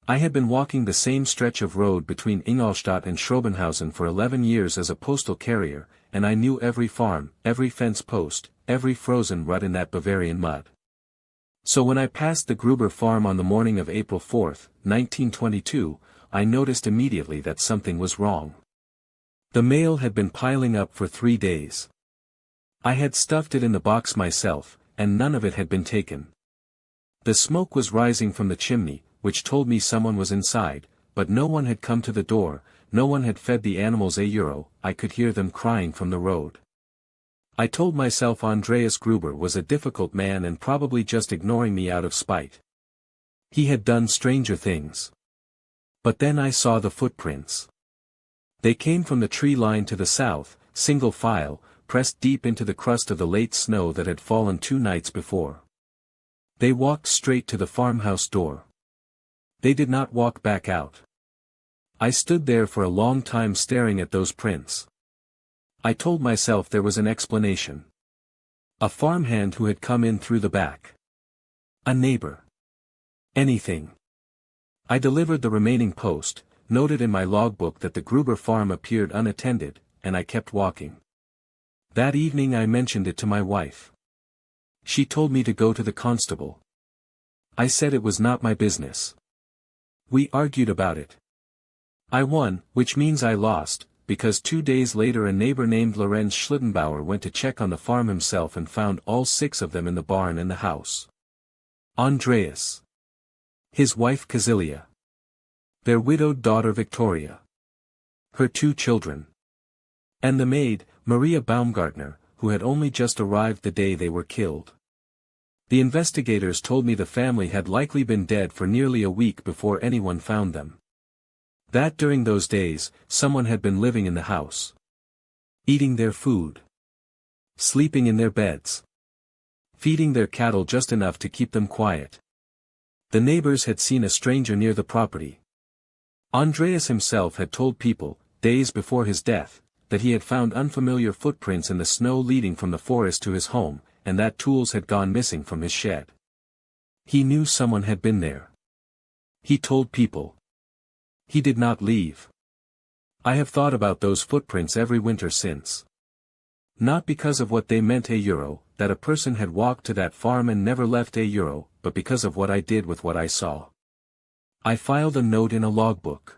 I had been walking the same stretch of road between Ingolstadt and Schrobenhausen for 11 years as a postal carrier, and I knew every farm, every fence post, every frozen rut in that Bavarian mud. So when I passed the Gruber farm on the morning of April 4, 1922, I noticed immediately that something was wrong. The mail had been piling up for 3 days. I had stuffed it in the box myself, and none of it had been taken. The smoke was rising from the chimney, which told me someone was inside, but no one had come to the door, no one had fed the animals €1, I could hear them crying from the road. I told myself Andreas Gruber was a difficult man and probably just ignoring me out of spite. He had done stranger things. But then I saw the footprints. They came from the tree line to the south, single file, pressed deep into the crust of the late snow that had fallen 2 nights before. They walked straight to the farmhouse door. They did not walk back out. I stood there for a long time staring at those prints. I told myself there was an explanation. A farmhand who had come in through the back. A neighbor. Anything. I delivered the remaining post, noted in my logbook that the Gruber farm appeared unattended, and I kept walking. That evening I mentioned it to my wife. She told me to go to the constable. I said it was not my business. We argued about it. I won, which means I lost, because 2 days later a neighbor named Lorenz Schlittenbauer went to check on the farm himself and found all 6 of them in the barn and the house. Andreas. His wife Casilia. Their widowed daughter Victoria. Her 2 children. And the maid, Maria Baumgartner, who had only just arrived the day they were killed. The investigators told me the family had likely been dead for nearly a week before anyone found them. That during those days, someone had been living in the house. Eating their food. Sleeping in their beds. Feeding their cattle just enough to keep them quiet. The neighbors had seen a stranger near the property. Andreas himself had told people, days before his death, that he had found unfamiliar footprints in the snow leading from the forest to his home, and that tools had gone missing from his shed. He knew someone had been there. He told people. He did not leave. I have thought about those footprints every winter since. Not because of what they meant €1, that a person had walked to that farm and never left €1, but because of what I did with what I saw. I filed a note in a logbook.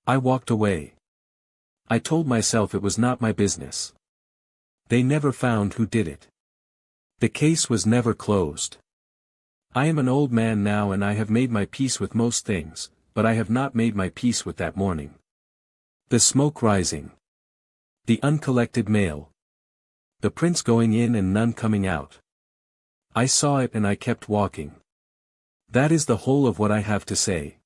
I walked away. I told myself it was not my business. They never found who did it. The case was never closed. I am an old man now and I have made my peace with most things, but I have not made my peace with that morning. The smoke rising. The uncollected mail. The prints going in and none coming out. I saw it and I kept walking. That is the whole of what I have to say.